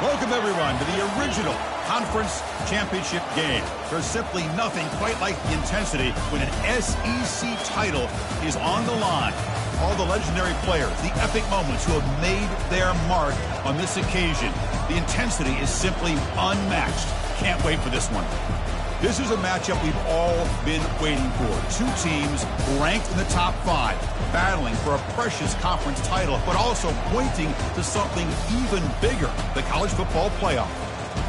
Welcome, everyone, to the original conference championship game. There's simply nothing quite like the intensity when an SEC title is on the line. All the legendary players, the epic moments who have made their mark on this occasion. The intensity is simply unmatched. Can't wait for this one. This is a matchup we've all been waiting for. Two teams ranked in the top 5, battling for a precious conference title, but also pointing to something even bigger, the college football playoff.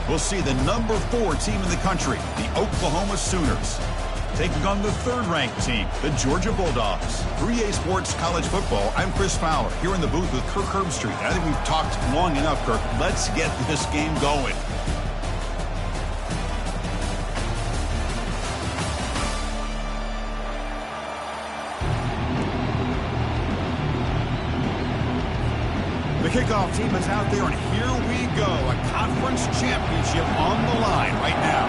We'll see the number 4 team in the country, the Oklahoma Sooners, taking on the 3rd-ranked team, the Georgia Bulldogs. For EA Sports College Football, I'm Chris Fowler, here in the booth with Kirk Herbstreit. I think we've talked long enough, Kirk. Let's get this game going. The kickoff team is out there, and here we go. A conference championship on the line right now.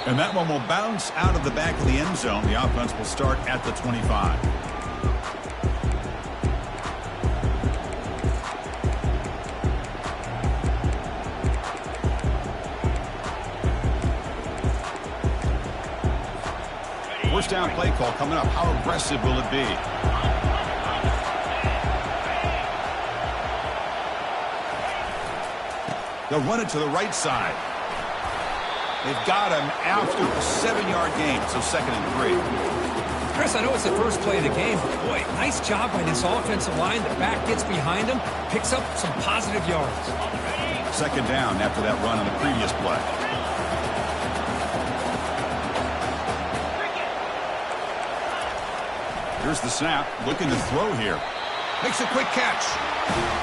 And that one will bounce out of the back of the end zone. The offense will start at the 25. First down play call coming up. How aggressive will it be? They'll run it to the right side. They've got him after a 7-yard gain, so 2nd and 3. Chris, I know it's the first play of the game, but boy, nice job by this offensive line. The back gets behind him, picks up some positive yards. 2nd down after that run on the previous play. Here's the snap, looking to throw here. Makes a quick catch.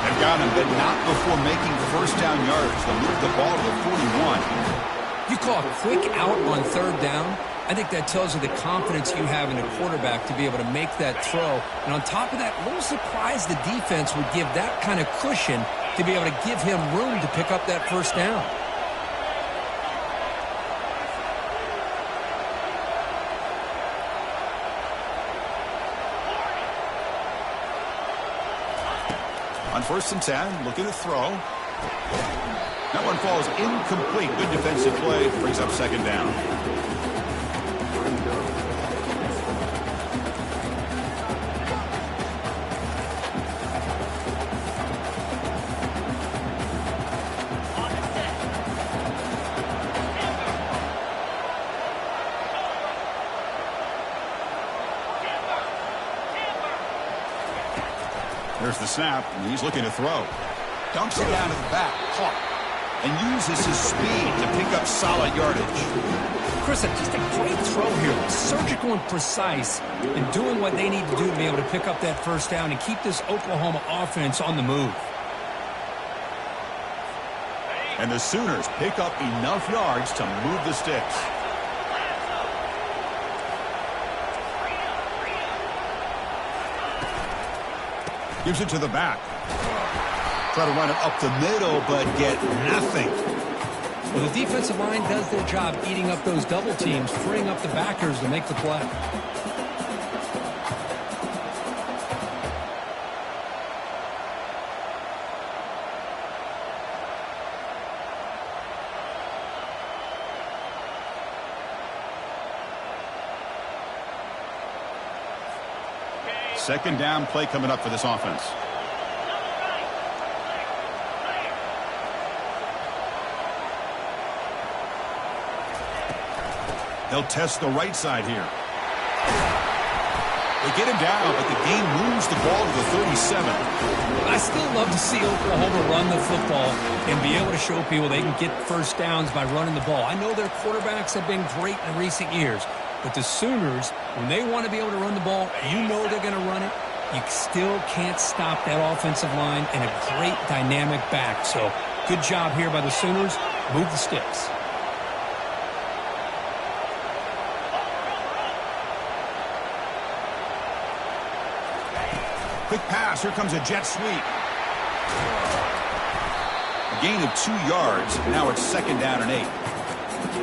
They've got him, but not before making first down yards. They'll move the ball to the 41. You call a quick out on 3rd down. I think that tells you the confidence you have in a quarterback to be able to make that throw. And on top of that, a little surprised the defense would give that kind of cushion to be able to give him room to pick up that first down. On 1st and 10, looking to throw. That one falls incomplete. Good defensive play. Brings up 2nd down. There's the snap, and he's looking to throw. Dumps it down to the back, caught, and uses his speed to pick up solid yardage. Chris, just a great throw here. Surgical and precise in doing what they need to do to be able to pick up that first down and keep this Oklahoma offense on the move. And the Sooners pick up enough yards to move the sticks. Gives it to the back. Try to run it up the middle, but get nothing. Well, the defensive line does their job eating up those double teams, freeing up the backers to make the play. Second down play coming up for this offense. They'll test the right side here. They get him down, but the game moves the ball to the 37. I still love to see Oklahoma run the football and be able to show people they can get first downs by running the ball. I know their quarterbacks have been great in recent years, but the Sooners, when they want to be able to run the ball, you know they're going to run it. You still can't stop that offensive line and a great dynamic back. So good job here by the Sooners. Move the sticks. Quick pass. Here comes a jet sweep. A gain of 2 yards. Now it's 2nd down and 8.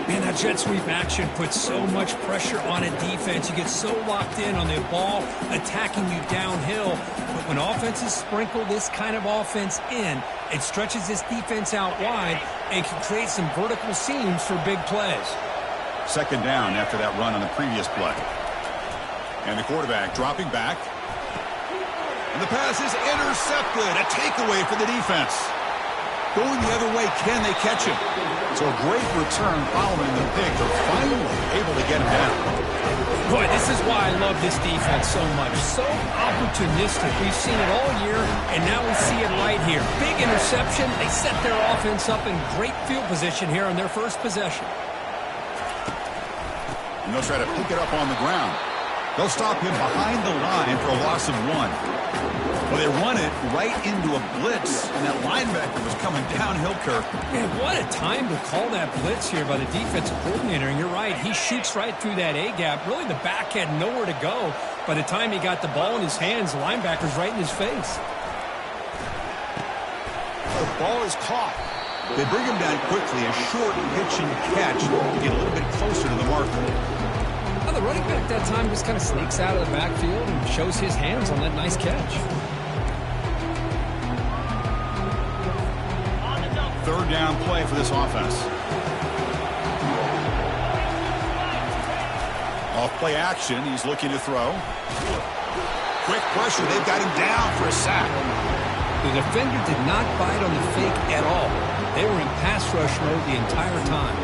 Man, that jet sweep action puts so much pressure on a defense. You get so locked in on the ball attacking you downhill. But when offenses sprinkle this kind of offense in, it stretches this defense out wide and can create some vertical seams for big plays. Second down after that run on the previous play. And the quarterback dropping back. And the pass is intercepted. A takeaway for the defense. Going the other way, can they catch him? So a great return following the pick. They're finally able to get him down. Boy, this is why I love this defense so much. So opportunistic. We've seen it all year, and now we see it right here. Big interception. They set their offense up in great field position here on their first possession. And they'll try to pick it up on the ground. They'll stop him behind the line for a loss of 1. Well, they run it right into a blitz, and that linebacker was coming downhill, Kirk. Man, what a time to call that blitz here by the defensive coordinator. And you're right, he shoots right through that A-gap. Really, the back had nowhere to go. By the time he got the ball in his hands, the linebacker's right in his face. The ball is caught. They bring him down quickly, a short pitch and catch to get a little bit closer to the marker. Well, the running back that time just kind of sneaks out of the backfield and shows his hands on that nice catch. Third down play for this offense. Off play action, he's looking to throw. Quick pressure, they've got him down for a sack. The defender did not bite on the fake at all. They were in pass rush mode the entire time.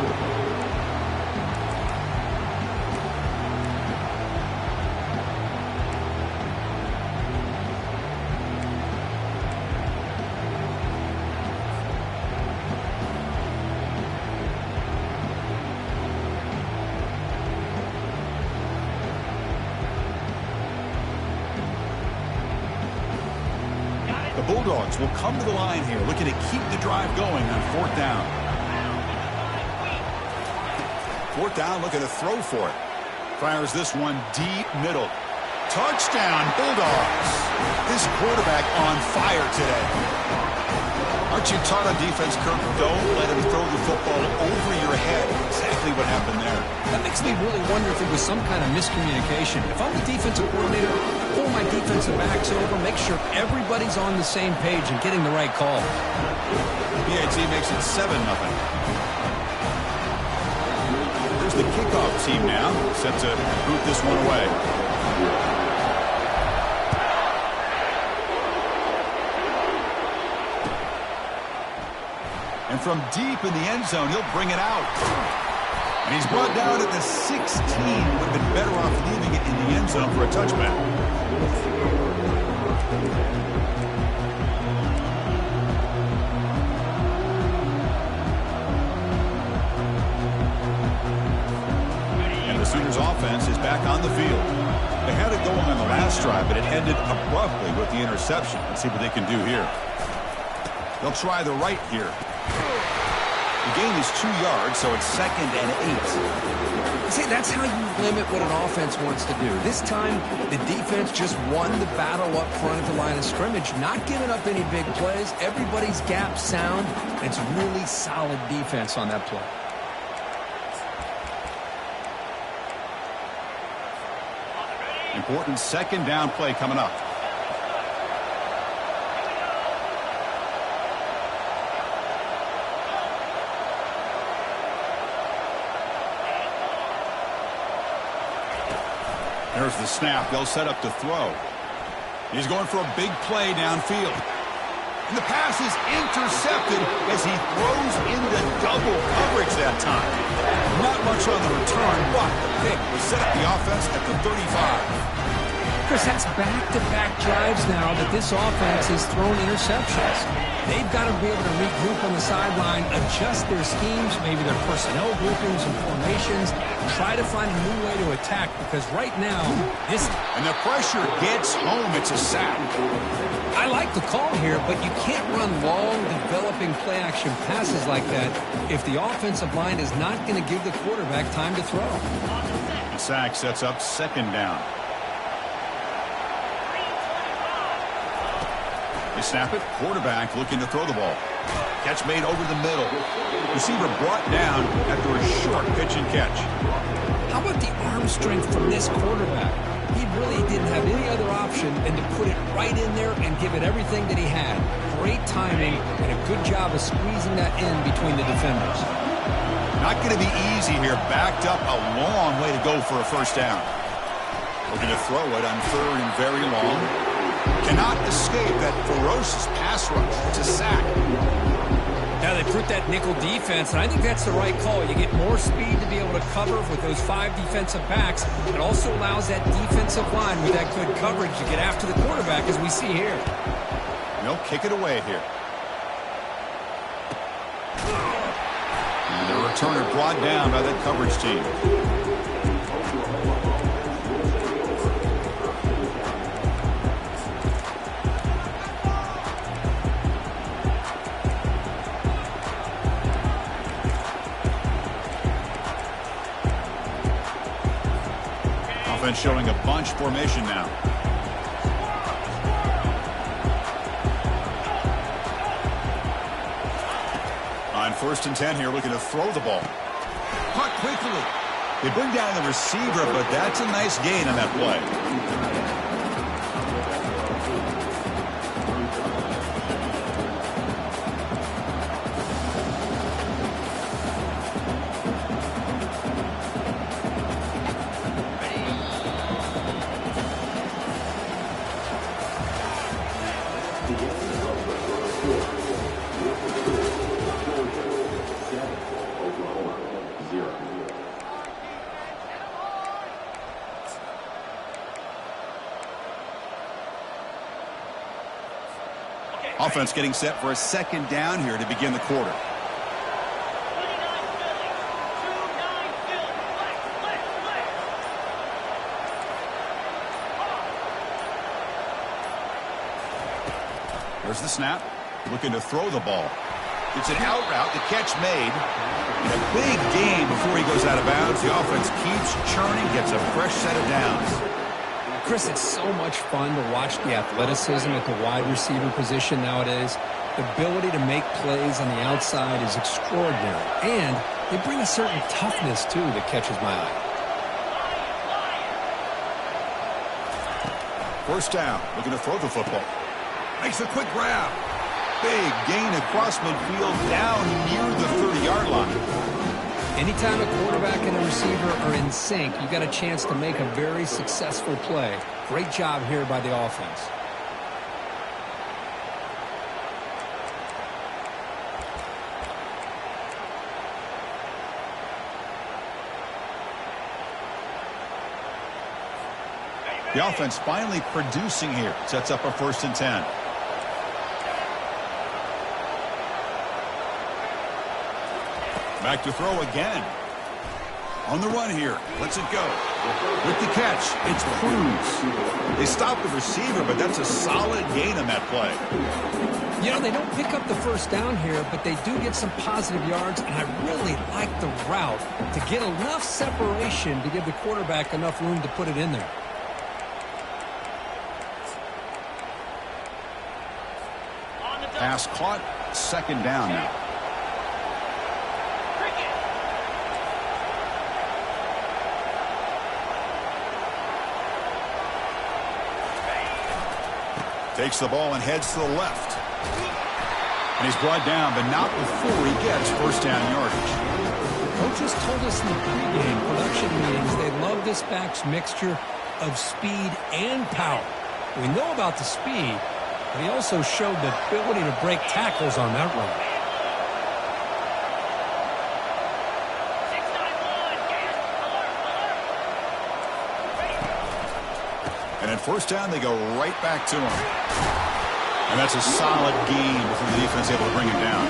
Bulldogs will come to the line here, looking to keep the drive going on fourth down. Fourth down, looking to throw for it. Fires this one deep middle. Touchdown, Bulldogs. This quarterback on fire today. Aren't you taught on defense, Kirk? Don't let him throw the football over your head. Exactly what happened there. That makes me really wonder if it was some kind of miscommunication. If I'm the defensive coordinator, I pull my defensive backs over, make sure everybody's on the same page and getting the right call. BAT makes it 7-0. There's the kickoff team now, set to boot this one away. And from deep in the end zone, he'll bring it out. And he's brought down at the 16. Would have been better off leaving it in the end zone for a touchback. And the Sooners offense is back on the field. They had it going on the last drive, but it ended abruptly with the interception. Let's see what they can do here. They'll try the right here. The gain is 2 yards, so it's 2nd and 8. See, that's how you limit what an offense wants to do. This time, the defense just won the battle up front at the line of scrimmage, not giving up any big plays. Everybody's gap sound. It's really solid defense on that play. Important second down play coming up. There's the snap. They'll set up to throw. He's going for a big play downfield. And the pass is intercepted as he throws into double coverage that time. Not much on the return, but the pick will set up the offense at the 35. Chris, that's back-to-back drives now that this offense has thrown interceptions. They've got to be able to regroup on the sideline, adjust their schemes, maybe their personnel groupings and formations, try to find a new way to attack, because right now, this... And the pressure gets home. It's a sack. I like the call here, but you can't run long, developing play-action passes like that if the offensive line is not going to give the quarterback time to throw. The sack sets up second down. They snap it. Quarterback looking to throw the ball. Catch made over the middle. Receiver brought down after a short pitch and catch. How about the arm strength from this quarterback? He really didn't have any other option than to put it right in there and give it everything that he had. Great timing and a good job of squeezing that in between the defenders. Not going to be easy here. Backed up a long way to go for a first down. Looking to throw it on 3rd and very long. Cannot escape that ferocious pass rush. It's a sack. Now they put that nickel defense, and I think that's the right call. You get more speed to be able to cover with those 5 defensive backs. It also allows that defensive line with that good coverage to get after the quarterback, as we see here. They'll kick it away here. And the returner brought down by that coverage team. Offense showing a bunch formation now. On 1st and 10 here, looking to throw the ball. Caught quickly. They bring down the receiver, but that's a nice gain on that play. Offense getting set for a 2nd down here to begin the quarter. There's the snap. Looking to throw the ball. It's an out route. The catch made. And a big gain before he goes out of bounds. The offense keeps churning, gets a fresh set of downs. Chris, it's so much fun to watch the athleticism at the wide receiver position nowadays. The ability to make plays on the outside is extraordinary. And they bring a certain toughness, too, that catches my eye. 1st down. Looking to throw the football. Makes a quick grab. Big gain across midfield down near the 30-yard line. Anytime a quarterback and a receiver are in sync, you got a chance to make a very successful play. Great job here by the offense. The offense finally producing here. Sets up a 1st and 10. Back to throw again. On the run here. Lets it go. With the catch, it's Cruz. They stop the receiver, but that's a solid gain on that play. You know, they don't pick up the 1st down here, but they do get some positive yards, and I really like the route to get enough separation to give the quarterback enough room to put it in there. Pass caught. 2nd down now. Takes the ball and heads to the left. And he's brought down, but not before he gets 1st down yardage. Coaches told us in the pregame production meetings they love this back's mixture of speed and power. We know about the speed, but he also showed the ability to break tackles on that run. And at 1st down, they go right back to him. And that's a solid gain before the defense able to bring him down.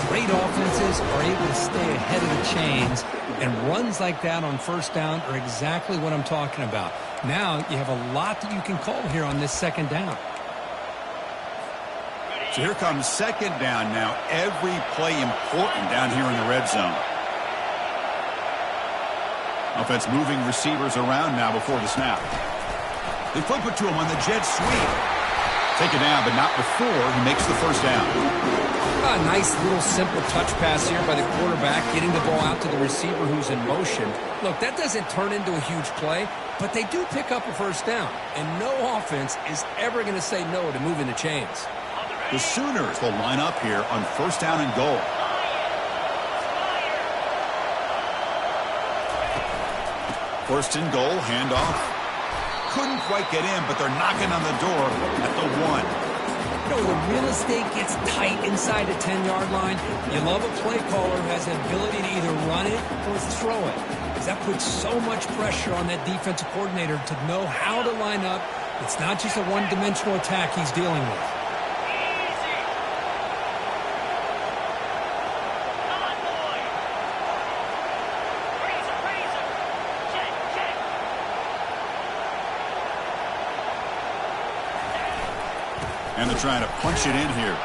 Great offenses are able to stay ahead of the chains, and runs like that on 1st down are exactly what I'm talking about. Now you have a lot that you can call here on this 2nd down. So here comes 2nd down now. Every play important down here in the red zone. Offense moving receivers around now before the snap. They flip it to him on the jet sweep. Taken down, but not before he makes the first down. A nice little simple touch pass here by the quarterback, getting the ball out to the receiver who's in motion. Look, that doesn't turn into a huge play, but they do pick up a first down, and no offense is ever going to say no to moving the chains. The Sooners will line up here on first down and goal. First and goal, handoff. Couldn't quite get in, but they're knocking on the door at the 1. You know, the real estate gets tight inside the 10-yard line. You love a play caller who has the ability to either run it or throw it, because that puts so much pressure on that defensive coordinator to know how to line up. It's not just a one-dimensional attack he's dealing with. And they're trying to punch it in here.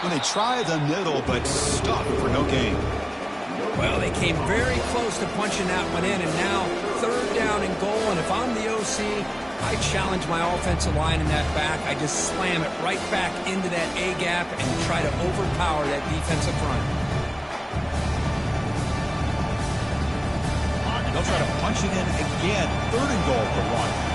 And they try the middle, but stuck for no gain. Well, they came very close to punching that one in, and now third down and goal. And if I'm the OC, I challenge my offensive line in that back. I just slam it right back into that A-gap and try to overpower that defensive front. They'll try to punch it in again. Third and goal for 1.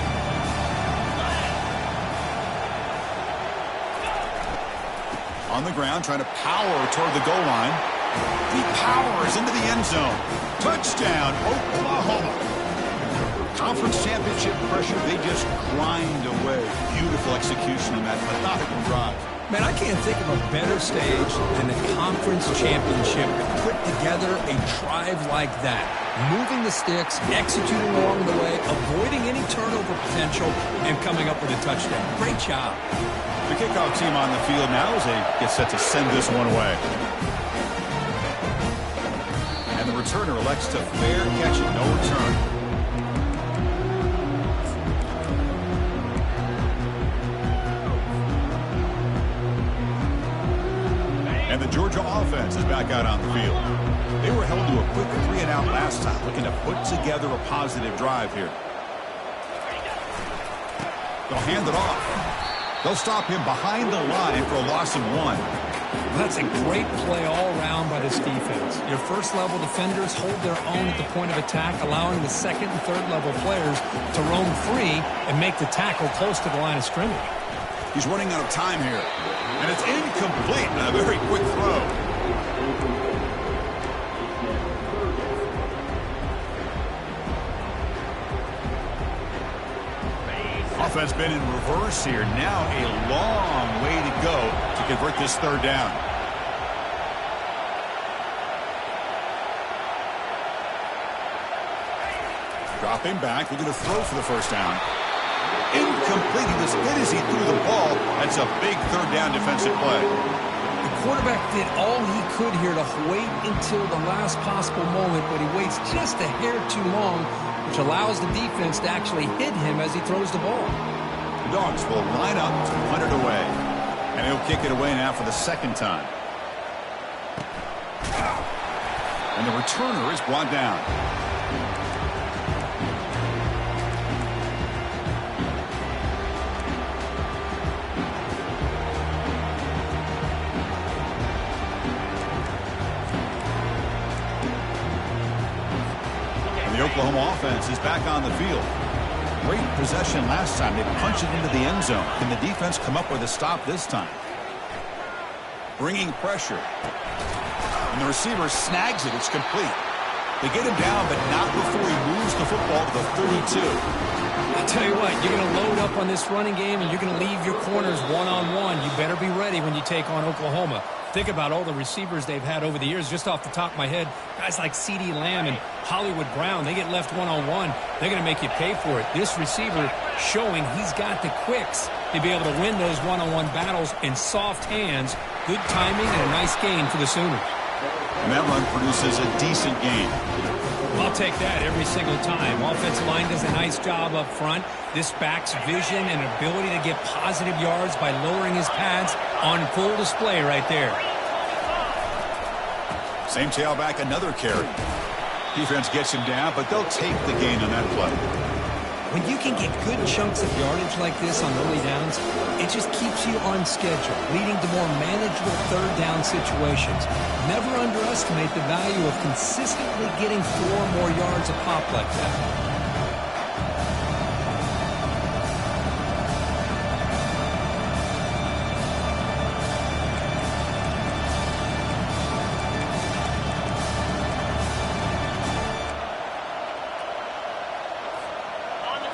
On the ground, trying to power toward the goal line. He powers into the end zone. Touchdown, Oklahoma. Conference championship pressure, they just grind away. Beautiful execution on that methodical drive. Man, I can't think of a better stage than the conference championship to put together a drive like that. Moving the sticks, executing along the way, avoiding any turnover potential, and coming up with a touchdown. Great job. The kickoff team on the field now as they get set to send this one away. And the returner elects to fair catch it, no return. And the Georgia offense is back out on the field. They were held to a quick 3-and-out last time, looking to put together a positive drive here. They'll hand it off. They'll stop him behind the line for a loss of 1. That's a great play all around by this defense. Your first-level defenders hold their own at the point of attack, allowing the second and third-level players to roam free and make the tackle close to the line of scrimmage. He's running out of time here. And it's incomplete. A very quick throw. Offense been in reverse here. Now a long way to go to convert this third down. Dropping back, looking to throw for the first down. Incomplete. He was hit as he threw the ball. That's a big third down defensive play. The quarterback did all he could here to wait until the last possible moment, but he waits just a hair too long, which allows the defense to actually hit him as he throws the ball. The Dogs will line up to punt it away. And he'll kick it away now for the second time. And the returner is brought down. The Oklahoma offense is back on the field. Great possession last time. They punched it into the end zone. Can the defense come up with a stop this time? Bringing pressure. And the receiver snags it. It's complete. They get him down, but not before he moves the football to the 32. I'll tell you what, you're going to load up on this running game, and you're going to leave your corners one-on-one. You better be ready when you take on Oklahoma. Think about all the receivers they've had over the years. Just off the top of my head, guys like C.D. Lamb and Hollywood Brown, they get left one-on-one. They're going to make you pay for it. This receiver showing he's got the quicks to be able to win those one-on-one battles in soft hands. Good timing and a nice gain for the Sooners. And that run produces a decent gain. I'll take that every single time. Offensive line does a nice job up front. This back's vision and ability to get positive yards by lowering his pads on full display right there. Same tailback, another carry. Defense gets him down, but they'll take the gain on that play. When you can get good chunks of yardage like this on early downs, it just keeps you on schedule, leading to more manageable third down situations. Never underestimate the value of consistently getting 4 or more yards a pop like that.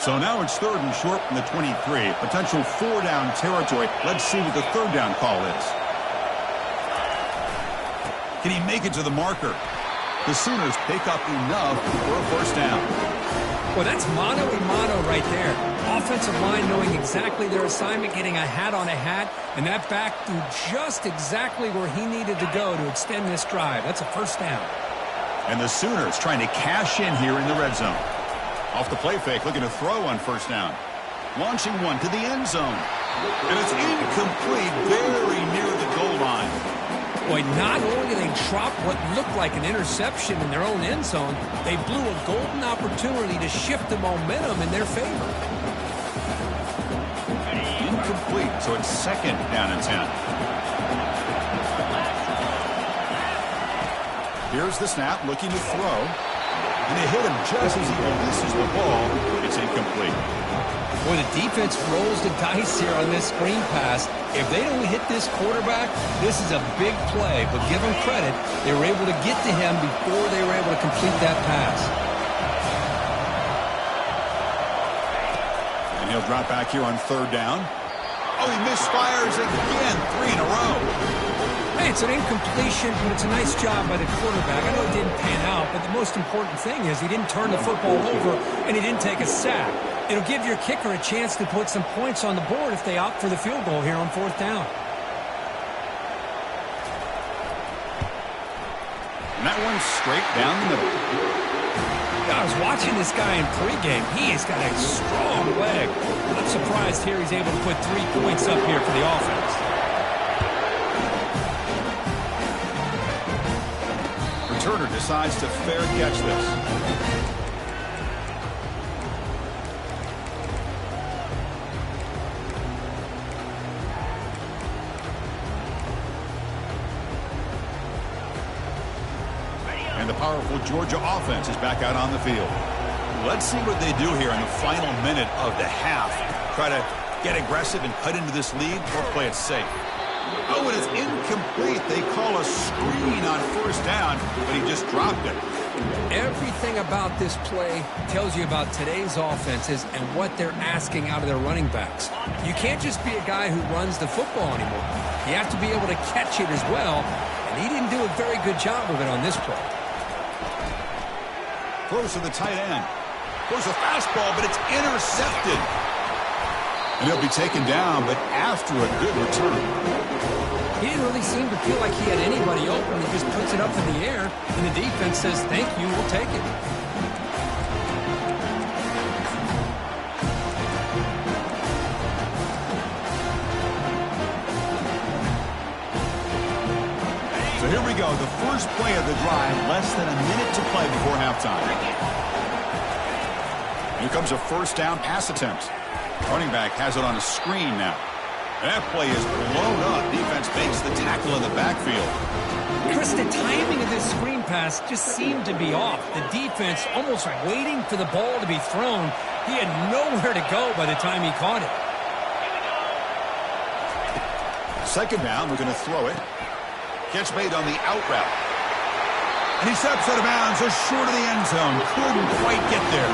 So now it's 3rd and short from the 23. Potential 4-down territory. Let's see what the 3rd down call is. Can he make it to the marker? The Sooners pick up enough for a 1st down. Well, that's mano-a-mano right there. Offensive line knowing exactly their assignment, getting a hat on a hat, and that back threw just exactly where he needed to go to extend this drive. That's a 1st down. And the Sooners trying to cash in here in the red zone. Off the play fake, looking to throw on 1st down. Launching one to the end zone. And it's incomplete, very near the goal line. Boy, not only did they drop what looked like an interception in their own end zone, they blew a golden opportunity to shift the momentum in their favor. Incomplete, so it's 2nd down and 10. Here's the snap, looking to throw. And they hit him just as he releases the ball. It's incomplete. Boy, the defense rolls the dice here on this screen pass. If they don't hit this quarterback, this is a big play. But give them credit, they were able to get to him before they were able to complete that pass. And he'll drop back here on 3rd down. Oh, he misfires again, 3 in a row. Hey, it's an incompletion, but it's a nice job by the quarterback. I know it didn't pan out, but the most important thing is he didn't turn the football over and he didn't take a sack. It'll give your kicker a chance to put some points on the board if they opt for the field goal here on 4th down. And that one's straight down the middle. I was watching this guy in pregame. He has got a strong leg. I'm surprised here he's able to put 3 points up here for the offense. Turner decides to fair catch this. And the powerful Georgia offense is back out on the field. Let's see what they do here in the final minute of the half. Try to get aggressive and cut into this lead or play it safe. Oh, and it's incomplete. They call a screen on 1st down, but he just dropped it. Everything about this play tells you about today's offenses and what they're asking out of their running backs. You can't just be a guy who runs the football anymore. You have to be able to catch it as well, and he didn't do a very good job of it on this play. Throws to the tight end. Throws a fastball, but it's intercepted. And he'll be taken down, but after a good return. He didn't really seem to feel like he had anybody open. He just puts it up in the air, and the defense says, thank you, we'll take it. So here we go, the first play of the drive, less than a minute to play before halftime. Here comes a 1st down pass attempt. Running back has it on a screen now. That play is blown up. Defense makes the tackle in the backfield. Chris, the timing of this screen pass just seemed to be off. The defense almost waiting for the ball to be thrown. He had nowhere to go by the time he caught it. 2nd down, we're going to throw it. Catch made on the out route. And he steps out of bounds just short of the end zone. Couldn't quite get there.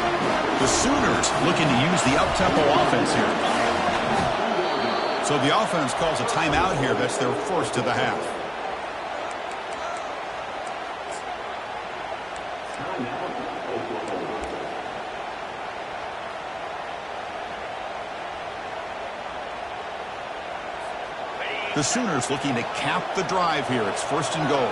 The Sooners looking to use the up-tempo offense here. So the offense calls a timeout here. That's their 1st of the half. The Sooners looking to cap the drive here. It's 1st and goal.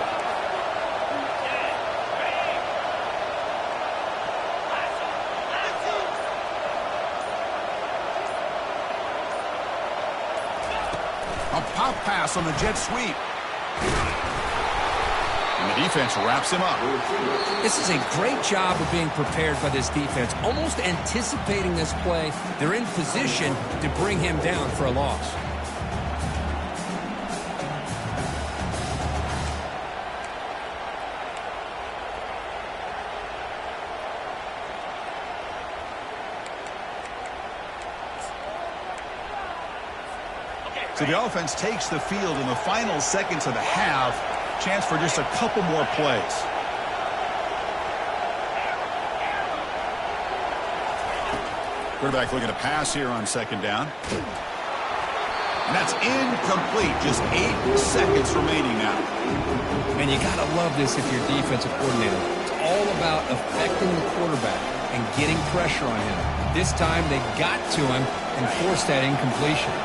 A pop pass on the jet sweep. And the The defense wraps him up. This is a great job of being prepared by this defense, almost anticipating this play. They're in position to bring him down for a loss. So the offense takes the field in the final seconds of the half. Chance for just a couple more plays. Quarterback looking to pass here on second down. And that's incomplete. Just 8 seconds remaining now. And you got to love this if you're defensive coordinator. It's all about affecting the quarterback and getting pressure on him. This time they got to him and forced that incompletion.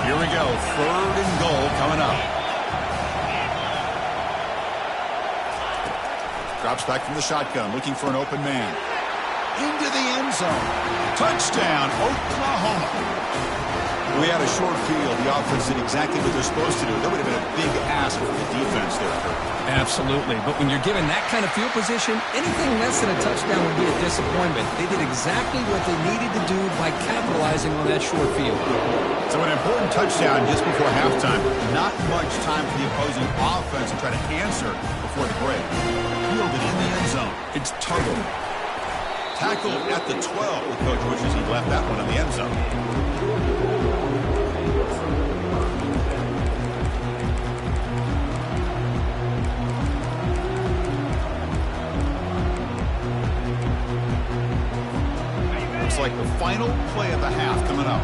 Here we go. 3rd and goal coming up. Drops back from the shotgun, looking for an open man. Into the end zone. Touchdown, Oklahoma. We had a short field. The offense did exactly what they're supposed to do. That would have been a big ask for the defense there. Absolutely. But when you're given that kind of field position, anything less than a touchdown would be a disappointment. They did exactly what they needed to do by capitalizing on that short field. So an important touchdown just before halftime. Not much time for the opposing offense to try to answer before the break. Fielded in the end zone. It's Tuttle. Tackled at the 12. The coach wishes he left that one in the end zone. Looks like the final play of the half coming up.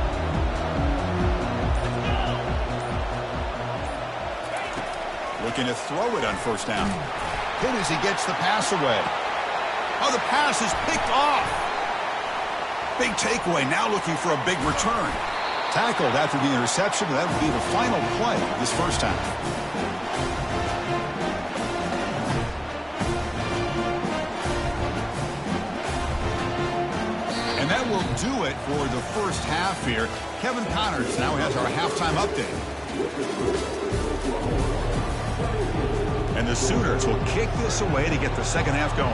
Looking to throw it on first down. Hit as he gets the pass away. Oh, the pass is picked off. Big takeaway, now looking for a big return. Tackled after the interception, that would be the final play of this first half. And that will do it for the first half here. Kevin Connors now has our halftime update. And the Sooners will kick this away to get the second half going.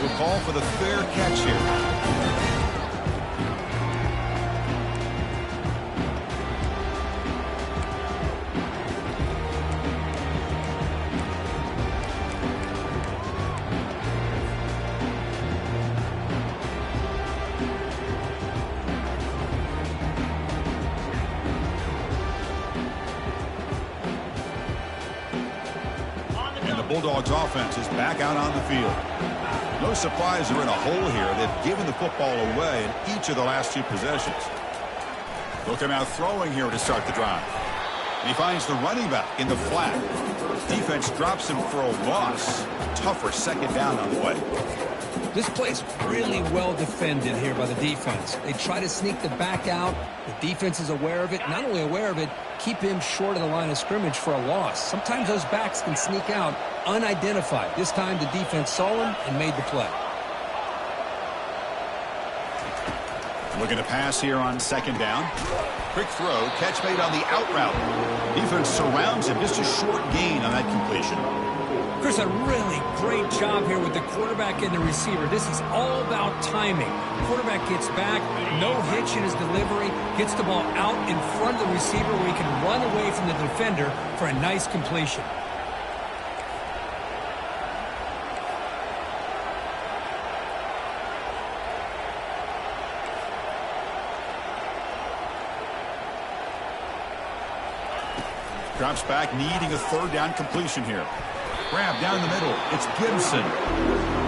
We'll call for the fair catch here. Bulldogs offense is back out on the field. No surprise they're in a hole here. They've given the football away in each of the last 2 possessions. Looking out throwing here to start the drive. And he finds the running back in the flat. Defense drops him for a loss. Tougher second down on the way. This play's really well defended here by the defense. They try to sneak the back out. The defense is aware of it. Not only aware of it, keep him short of the line of scrimmage for a loss. Sometimes those backs can sneak out unidentified. This time the defense saw him and made the play. Looking to pass here on second down. Quick throw, catch made on the out route. Defense surrounds him, just a short gain on that completion. Chris, a really great job here with the quarterback and the receiver. This is all about timing. Quarterback gets back, no hitch in his delivery, gets the ball out in front of the receiver where he can run away from the defender for a nice completion. Drops back, needing a third down completion here. Grab down the middle. It's Gibson.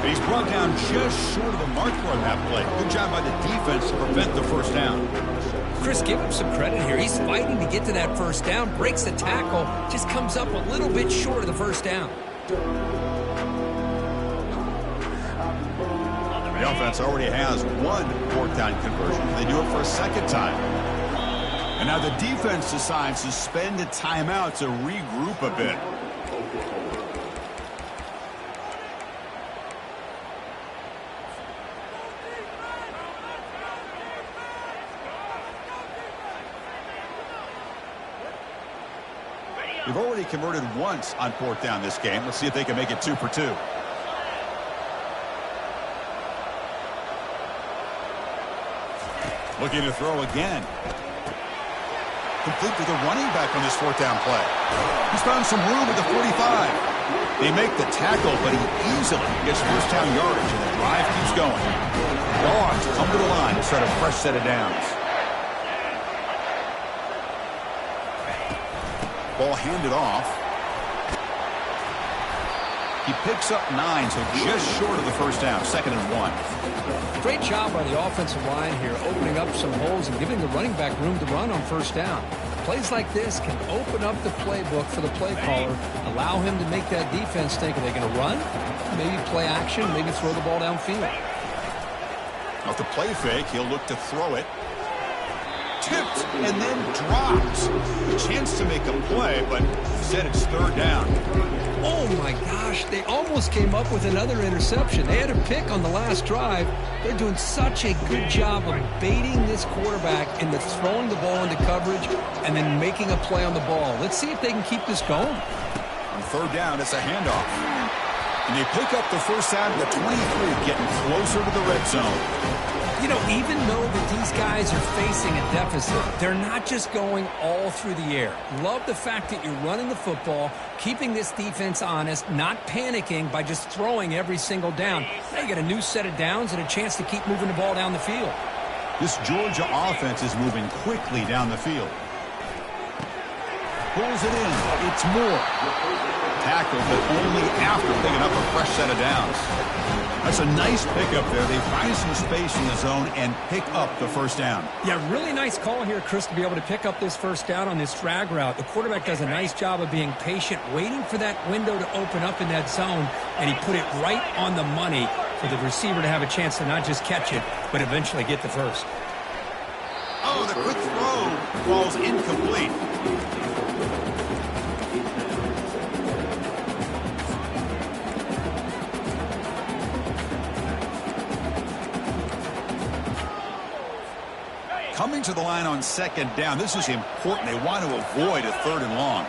He's brought down just short of the marker on that play. Good job by the defense to prevent the first down. Chris, give him some credit here. He's fighting to get to that first down, breaks the tackle, just comes up a little bit short of the first down. The offense already has 1 fourth down conversion. They do it for a second time. And now the defense decides to spend a timeout to regroup a bit. They've already converted once on 4th down this game. Let's see if they can make it 2 for 2. Looking to throw again. Complete to the running back on this 4th down play. He's found some room at the 45. They make the tackle, but he easily gets 1st down yardage, and the drive keeps going. Dogs come to the line to start a fresh set of downs. Ball handed off. He picks up 9, so just short of the 1st down, 2nd and 1. Great job by the offensive line here, opening up some holes and giving the running back room to run on 1st down. Plays like this can open up the playbook for the play caller, allow him to make that defense think, are they going to run? Maybe play action, maybe throw the ball downfield. Off the play fake, he'll look to throw it. Tipped and then drops. A chance to make a play, but instead it's 3rd down. Oh my gosh, they almost came up with another interception. They had a pick on the last drive. They're doing such a good job of baiting this quarterback into throwing the ball into coverage and then making a play on the ball. Let's see if they can keep this going. On 3rd down, it's a handoff. And they pick up the 1st down to the 23, getting closer to the red zone. You know, even though that these guys are facing a deficit, they're not just going all through the air. Love the fact that you're running the football, keeping this defense honest, not panicking by just throwing every single down. Now you get a new set of downs and a chance to keep moving the ball down the field. This Georgia offense is moving quickly down the field. Pulls it in. It's Moore. Tackled, but only after picking up a fresh set of downs. That's a nice pickup there. They find some space in the zone and pick up the 1st down. Yeah, really nice call here, Chris, to be able to pick up this 1st down on this drag route. The quarterback does a nice job of being patient, waiting for that window to open up in that zone, and he put it right on the money for the receiver to have a chance to not just catch it, but eventually get the 1st. Oh, the quick throw falls incomplete. Coming to the line on 2nd down. This is important. They want to avoid a 3rd and long.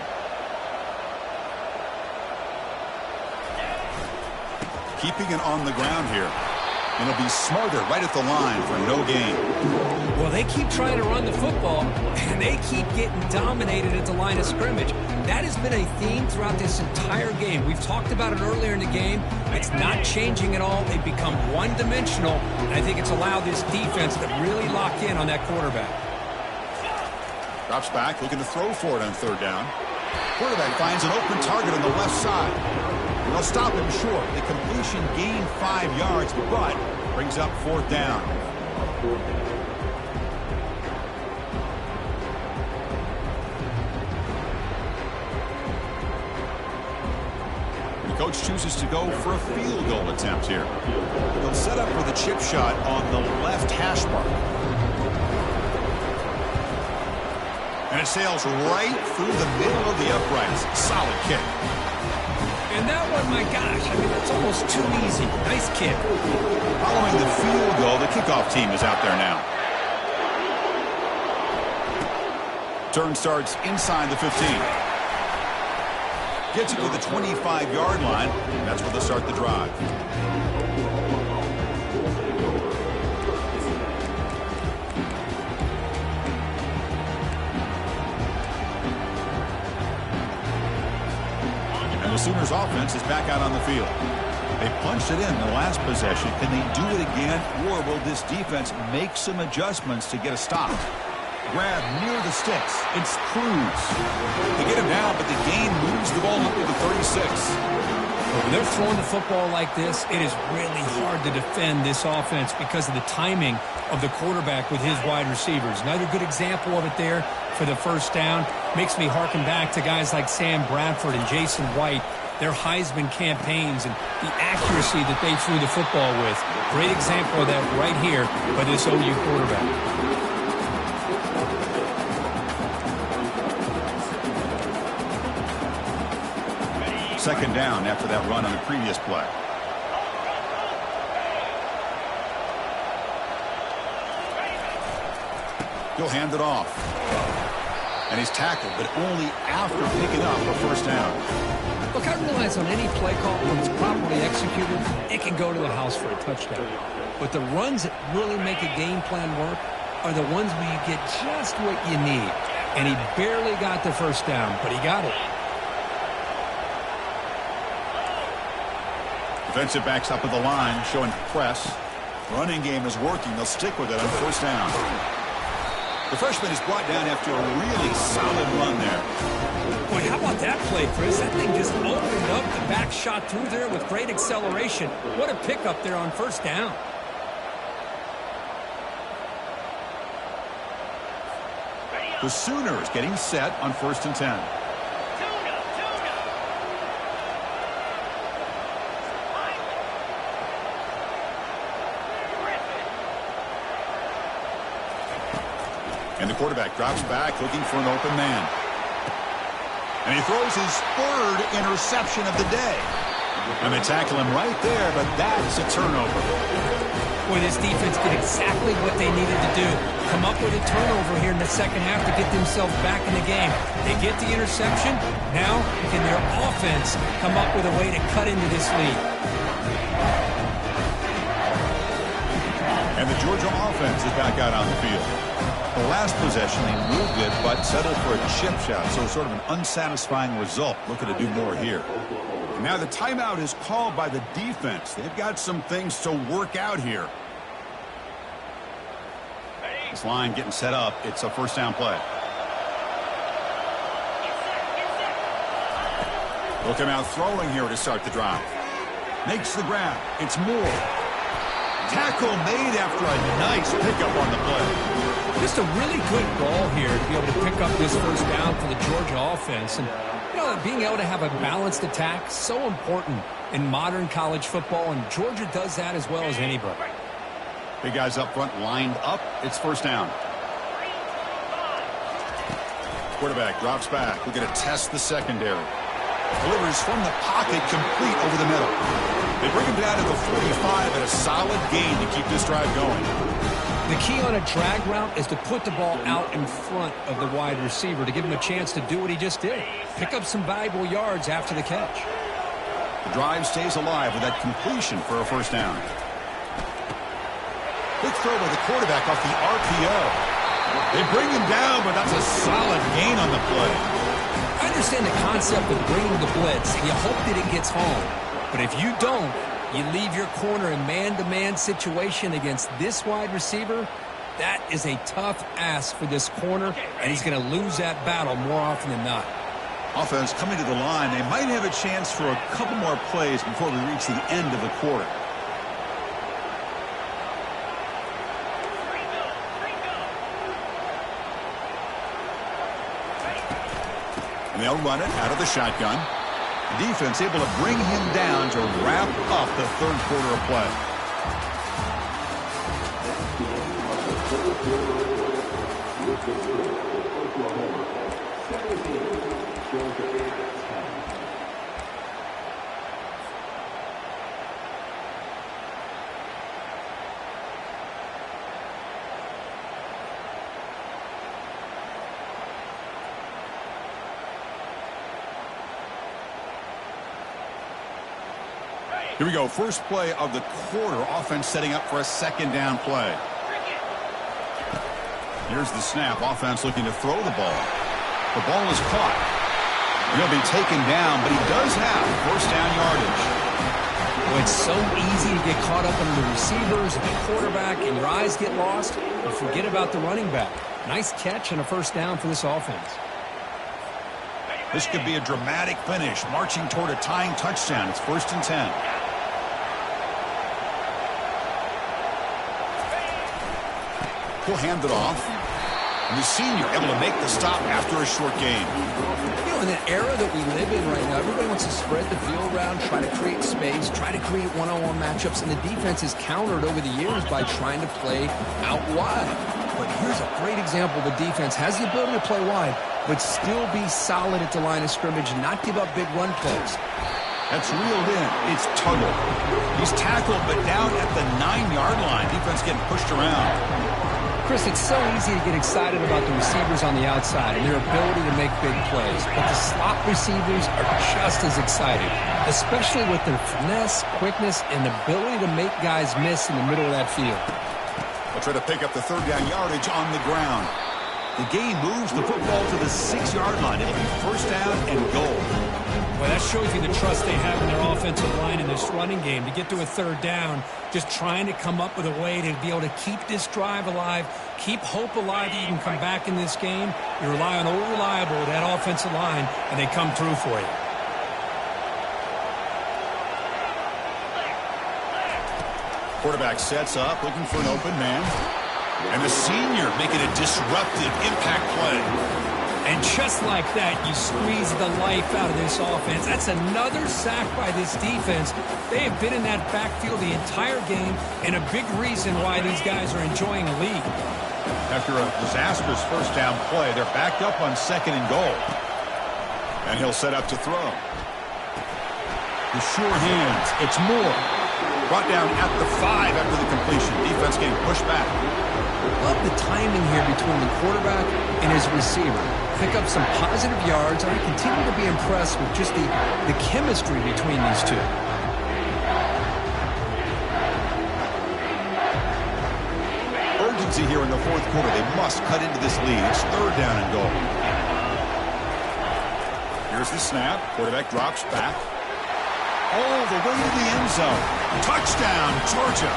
Keeping it on the ground here. And it'll be smarter right at the line for no gain. Well, they keep trying to run the football, and they keep getting dominated at the line of scrimmage. That has been a theme throughout this entire game. We've talked about it earlier in the game. It's not changing at all. They've become one-dimensional, and I think it's allowed this defense to really lock in on that quarterback. Drops back, looking to throw for it on 3rd down. Quarterback finds an open target on the left side. They'll stop him short. The completion gained 5 yards, but brings up 4th down. The coach chooses to go for a field goal attempt here. They'll set up for the chip shot on the left hash mark. And it sails right through the middle of the uprights. Solid kick. And that one, my gosh, I mean, that's almost too easy. Nice kick. Following the field goal, the kickoff team is out there now. Turn starts inside the 15. Gets it to the 25-yard line, and that's where they'll start the drive. And the Sooners offense is back out on the field. They punched it in the last possession. Can they do it again, or will this defense make some adjustments to get a stop? Grab near the sticks. It's Cruz. They get him down, but the gain moves the ball up to the 36. When they're throwing the football like this, it is really hard to defend this offense because of the timing of the quarterback with his wide receivers. Another good example of it there for the 1st down. Makes me harken back to guys like Sam Bradford and Jason White, their Heisman campaigns and the accuracy that they threw the football with. Great example of that right here by this OU quarterback. Second down after that run on the previous play. He'll hand it off. And he's tackled, but only after picking up a first down. Look, I realize on any play call, when it's properly executed, it can go to the house for a touchdown. But the runs that really make a game plan work are the ones where you get just what you need. And he barely got the first down, but he got it. Defensive backs up at the line, showing press. Running game is working. They'll stick with it on first down. The freshman is brought down after a really solid run there. Boy, how about that play, Chris? That thing just opened up. The back shot through there with great acceleration. What a pickup there on first down. The Sooners getting set on 1st and 10. And the quarterback drops back looking for an open man. And he throws his 3rd interception of the day. And they tackle him right there, but that's a turnover. Boy, this defense did exactly what they needed to do. Come up with a turnover here in the second half to get themselves back in the game. They get the interception. Now, can their offense come up with a way to cut into this lead? And the Georgia offense is back out on the field. The last possession, they moved it, but settled for a chip shot, so sort of an unsatisfying result. Looking to do more here. And now the timeout is called by the defense. They've got some things to work out here. This line getting set up. It's a first down play. They'll come out throwing here to start the drive. Makes the grab. It's Moore. Tackle made after a nice pickup on the play. Just a really good ball here to be able to pick up this first down for the Georgia offense. And, you know, being able to have a balanced attack, so important in modern college football, and Georgia does that as well as anybody. Big guys up front lined up. It's first down. Quarterback drops back. We're going to test the secondary. Delivers from the pocket, complete over the middle. They bring him down to the 45 at a solid gain to keep this drive going. The key on a drag route is to put the ball out in front of the wide receiver to give him a chance to do what he just did. Pick up some valuable yards after the catch. The drive stays alive with that completion for a first down. Quick throw by the quarterback off the RPO. They bring him down, but that's a solid gain on the play. I understand the concept of bringing the blitz, and you hope that it gets home. But if you don't, you leave your corner in man-to-man situation against this wide receiver. That is a tough ask for this corner, and he's going to lose that battle more often than not. Offense coming to the line. They might have a chance for a couple more plays before we reach the end of the quarter. And they'll run it out of the shotgun. The defense able to bring him down to wrap up the 3rd quarter of play. Here we go. First play of the quarter. Offense setting up for a 2nd down play. Here's the snap. Offense looking to throw the ball. The ball is caught. He'll be taken down, but he does have first down yardage. Well, it's so easy to get caught up in the receivers and the quarterback, and your eyes get lost. You forget about the running back. Nice catch and a first down for this offense. This could be a dramatic finish, marching toward a tying touchdown. It's 1st and 10. He'll hand it off. And the senior able to make the stop after a short gain. You know, in the era that we live in right now, everybody wants to spread the field around, try to create space, try to create one-on-one matchups, and the defense is countered over the years by trying to play out wide. But here's a great example. The defense has the ability to play wide, but still be solid at the line of scrimmage and not give up big run plays. That's reeled in. It's Tuttle. He's tackled, but down at the 9-yard line. Defense getting pushed around. Chris, it's so easy to get excited about the receivers on the outside and their ability to make big plays, but the slot receivers are just as exciting, especially with their finesse, quickness, and ability to make guys miss in the middle of that field. They'll try to pick up the third down yardage on the ground. The game moves the football to the 6-yard line. It'll be first down and goal. Well, that shows you the trust they have in their offensive line in this running game. To get to a third down, just trying to come up with a way to be able to keep this drive alive, keep hope alive that you can come back in this game. You rely on old reliable, that offensive line, and they come through for you. Quarterback sets up, looking for an open man. And the senior making a disruptive impact play. And just like that, you squeeze the life out of this offense. That's another sack by this defense. They have been in that backfield the entire game, and a big reason why these guys are enjoying a lead. After a disastrous first down play, they're backed up on 2nd and goal. And he'll set up to throw. The sure hands. It's Moore. Brought down at the 5 after the completion. Defense getting pushed back. Love the timing here between the quarterback and his receiver. Pick up some positive yards, and I continue to be impressed with just the chemistry between these two. Urgency here in the 4th quarter. They must cut into this lead. It's 3rd down and goal. Here's the snap. Quarterback drops back. All the way to the end zone. Touchdown, Georgia.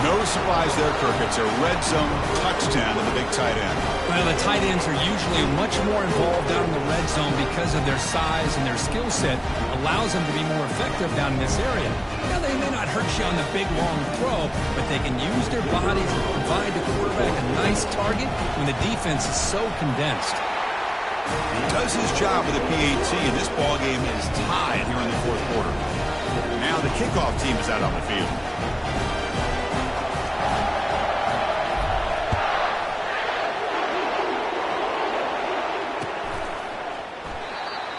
No surprise there, Kirk. It's a red zone touchdown to the big tight end. Well, the tight ends are usually much more involved down in the red zone because of their size and their skill set allows them to be more effective down in this area. Now, they may not hurt you on the big, long throw, but they can use their bodies to provide the quarterback a nice target when the defense is so condensed. He does his job with a PAT, and this ball game is tied here in the 4th quarter. Now the kickoff team is out on the field.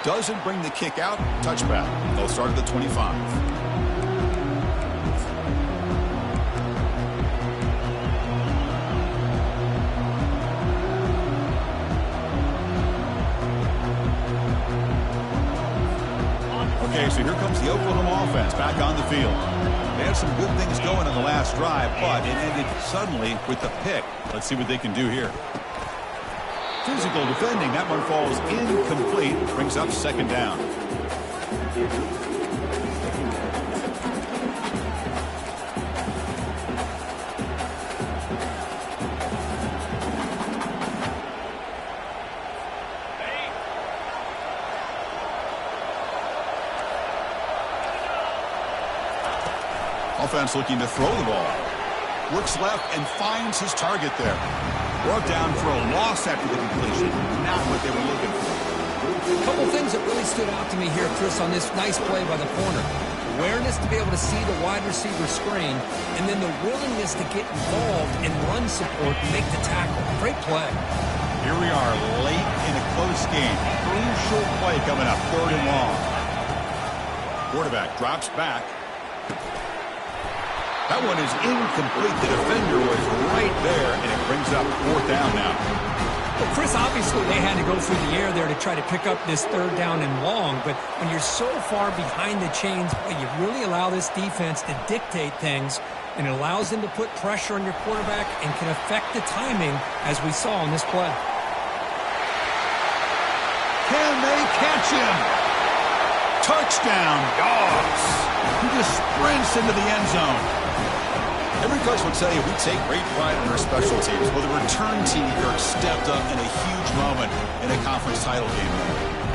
Doesn't bring the kick out. Touchback. They'll start at the 25. Okay, so here comes the Oklahoma offense back on the field. They had some good things going on the last drive, but it ended suddenly with the pick. Let's see what they can do here. Physical defending. That one falls incomplete. Brings up 2nd down. Offense looking to throw the ball. Looks left and finds his target there. Brought down for a loss after the completion. Not what they were looking for. A couple things that really stood out to me here, Chris, on this nice play by the corner. Awareness to be able to see the wide receiver screen, and then the willingness to get involved in run support and make the tackle. Great play. Here we are late in a close game. Crucial play coming up, 3rd and long. Quarterback drops back. That one is incomplete. The defender was right there, and it brings up 4th down now. Well, Chris, obviously they had to go through the air there to try to pick up this 3rd down and long, but when you're so far behind the chains, boy, you really allow this defense to dictate things, and it allows them to put pressure on your quarterback and can affect the timing, as we saw on this play. Can they catch him? Touchdown, Dogs. He just sprints into the end zone. Every coach would tell you we take great pride in our special teams. Well, the return team here stepped up in a huge moment in a conference title game.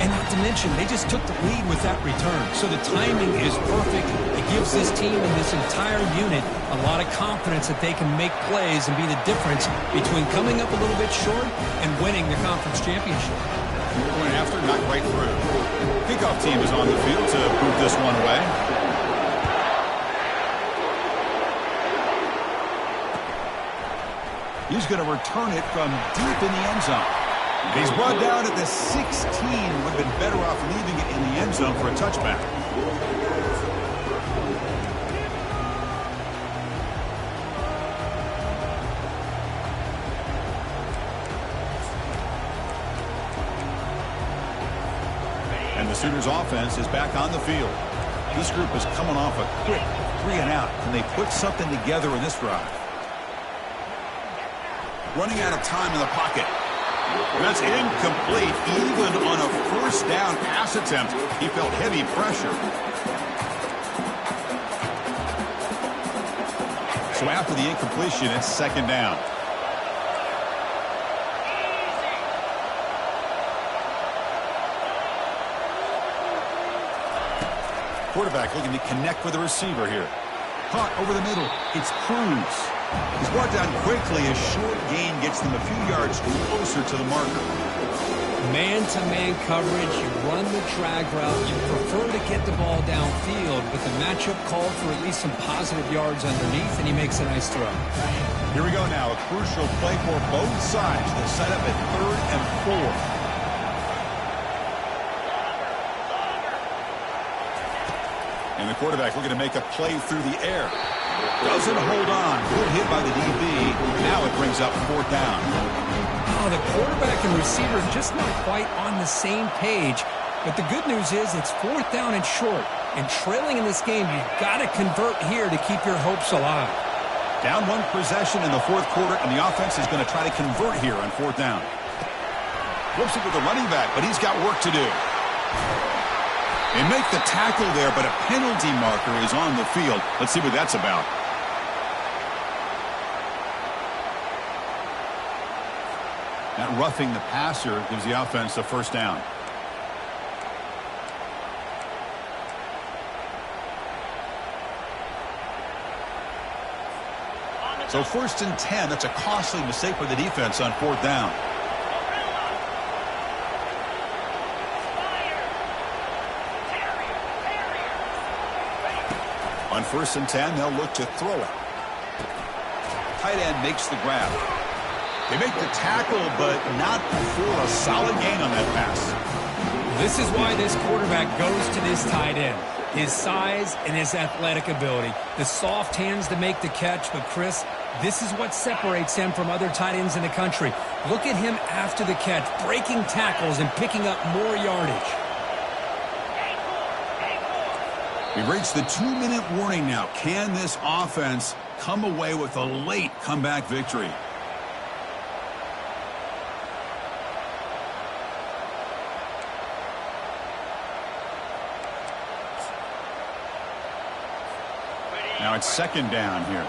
And not to mention, they just took the lead with that return. So the timing is perfect. It gives this team and this entire unit a lot of confidence that they can make plays and be the difference between coming up a little bit short and winning the conference championship. Going after, not quite through. Kickoff team is on the field to move this one away. He's going to return it from deep in the end zone. He's brought down at the 16. Would have been better off leaving it in the end zone for a touchback. Sooners offense is back on the field. This group is coming off a quick 3-and-out. Can they put something together in this drive? Running out of time in the pocket. That's incomplete. Even on a first down pass attempt, he felt heavy pressure. So after the incompletion, it's second down. Quarterback looking to connect with the receiver here. Caught over the middle. It's Cruz. He's brought down quickly. A short gain gets them a few yards closer to the marker. Man-to-man coverage. You run the drag route. You prefer to get the ball downfield, but the matchup called for at least some positive yards underneath, and he makes a nice throw. Here we go now. A crucial play for both sides. They'll set up at 3rd and 4. And the quarterback looking to make a play through the air. Doesn't hold on. Good hit by the DB. Now it brings up 4th down. Oh, the quarterback and receiver just not quite on the same page. But the good news is it's 4th down and short. And trailing in this game, you've got to convert here to keep your hopes alive. Down 1 possession in the 4th quarter, and the offense is going to try to convert here on 4th down. Flips it with the running back, but he's got work to do. They make the tackle there, but a penalty marker is on the field. Let's see what that's about. That roughing the passer gives the offense a 1st down. So 1st and 10, that's a costly mistake for the defense on 4th down. On 1st and 10, they'll look to throw it. Tight end makes the grab. They make the tackle, but not before a solid gain on that pass. This is why this quarterback goes to this tight end. His size and his athletic ability. The soft hands to make the catch, but Chris, this is what separates him from other tight ends in the country. Look at him after the catch, breaking tackles and picking up more yardage. We've reached the 2-minute warning now. Can this offense come away with a late comeback victory? Now it's 2nd down here.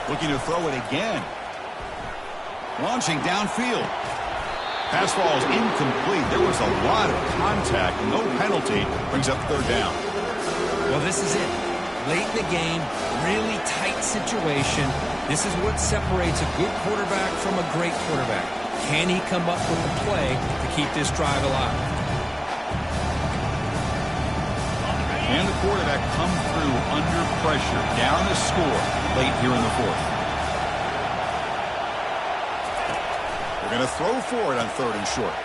Looking to throw it again. Launching downfield. Pass ball is incomplete. There was a lot of contact. No penalty. Brings up 3rd down. Well, this is it. Late in the game, really tight situation. This is what separates a good quarterback from a great quarterback. Can he come up with a play to keep this drive alive? And the quarterback come through under pressure. Down a score late here in the 4th. They're going to throw for it on 3rd and short.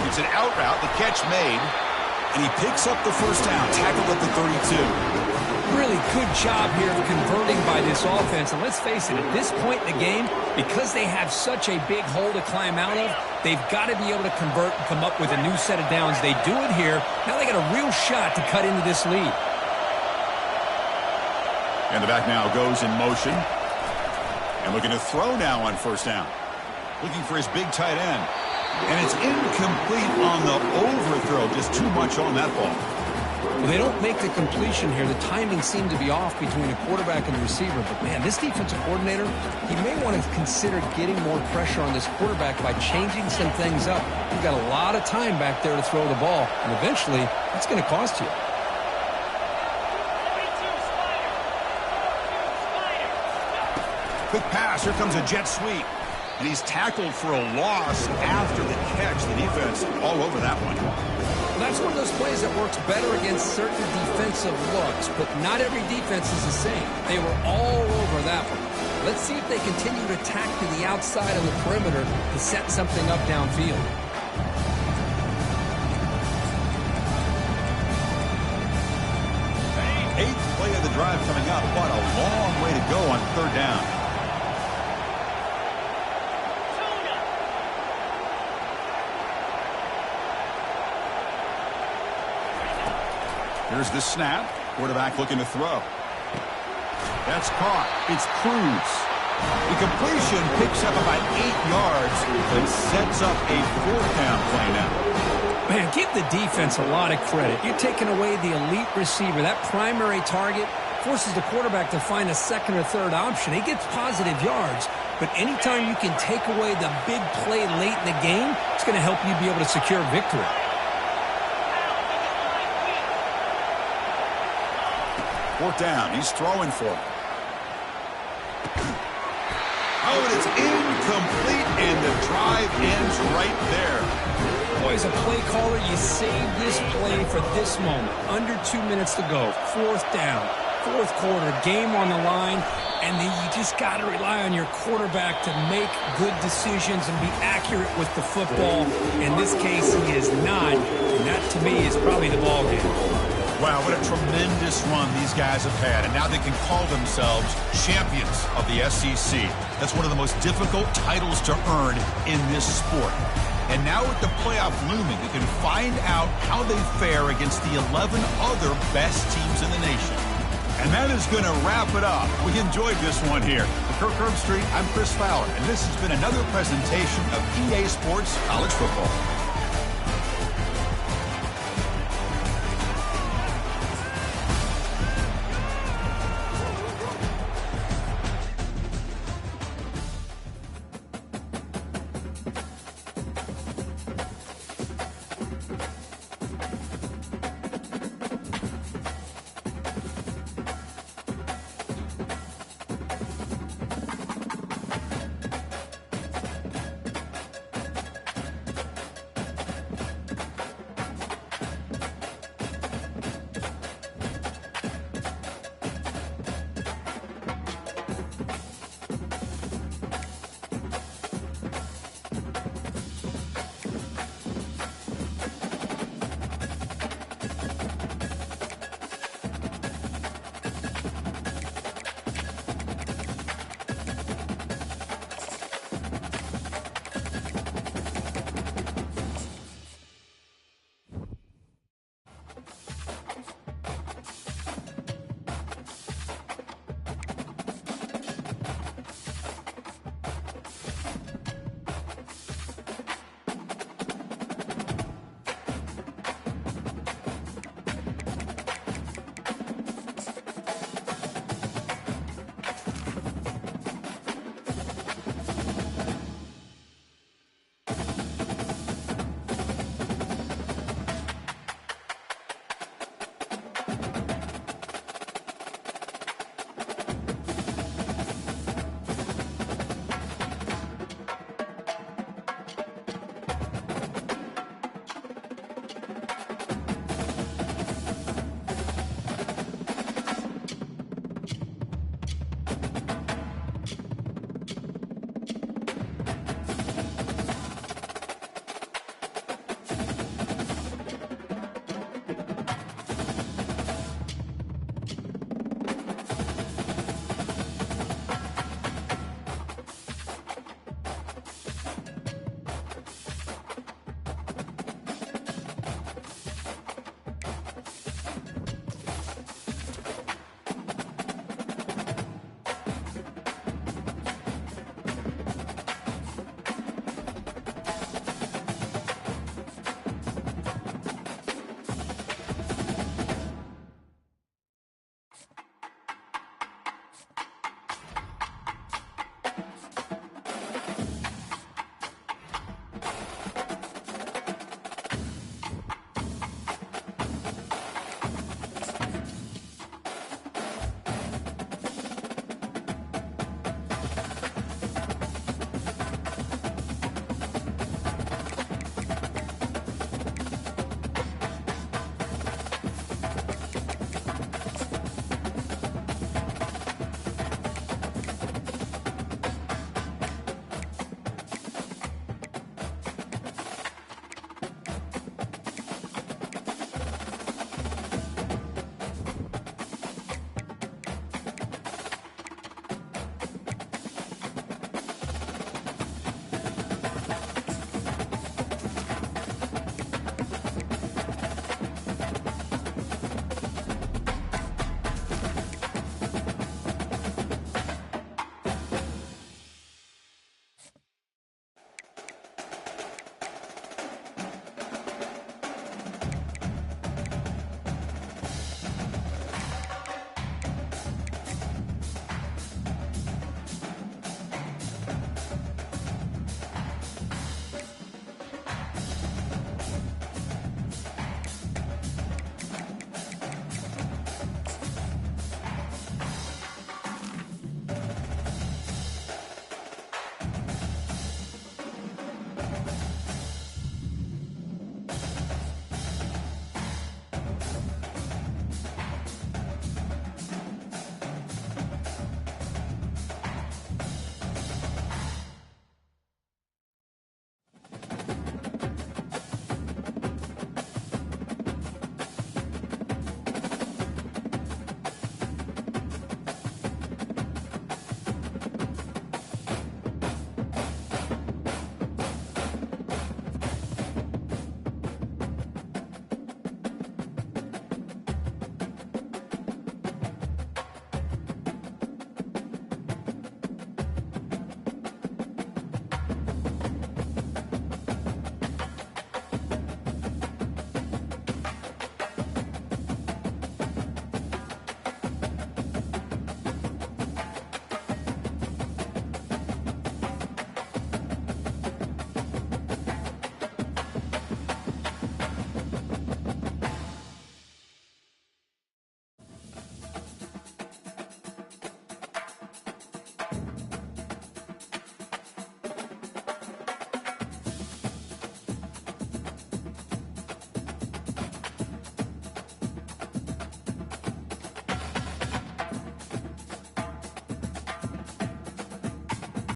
It's an out route. The catch made. And he picks up the 1st down. Tackled at the 32. Really good job here of converting by this offense. And let's face it, at this point in the game, because they have such a big hole to climb out of, they've got to be able to convert and come up with a new set of downs. They do it here. Now they got a real shot to cut into this lead. And the back now goes in motion. And looking to throw now on 1st down. Looking for his big tight end. And it's incomplete on the overthrow. Just too much on that ball. Well, they don't make the completion here. The timing seemed to be off between a quarterback and the receiver. But, man, this defensive coordinator, he may want to consider getting more pressure on this quarterback by changing some things up. You've got a lot of time back there to throw the ball, and eventually that's going to cost you. Quick pass. Here comes a jet sweep. And he's tackled for a loss after the catch. The defense all over that one. Well, that's one of those plays that works better against certain defensive looks, but not every defense is the same. They were all over that one. Let's see if they continue to tack to the outside of the perimeter to set something up downfield. Eighth play of the drive coming up, but a long way to go on third down. Here's the snap. Quarterback looking to throw. That's caught. It's Cruz. The completion picks up about 8 yards, but sets up a fourth down play now. Man, give the defense a lot of credit. You're taking away the elite receiver. That primary target forces the quarterback to find a second or third option. He gets positive yards, but anytime you can take away the big play late in the game, it's going to help you be able to secure victory. Fourth down. He's throwing for it. Oh, and it's incomplete, and the drive ends right there. Boy, as a play caller, you save this play for this moment. Under 2 minutes to go. Fourth down. Fourth quarter. Game on the line. And then you just got to rely on your quarterback to make good decisions and be accurate with the football. In this case, he is not. And that, to me, is probably the ball game. Wow, what a tremendous run these guys have had, and now they can call themselves champions of the SEC. That's one of the most difficult titles to earn in this sport. And now with the playoff looming, we can find out how they fare against the 11 other best teams in the nation. And that is going to wrap it up. We enjoyed this one here. For Kirk Herbstreit, I'm Chris Fowler, and this has been another presentation of EA Sports College Football.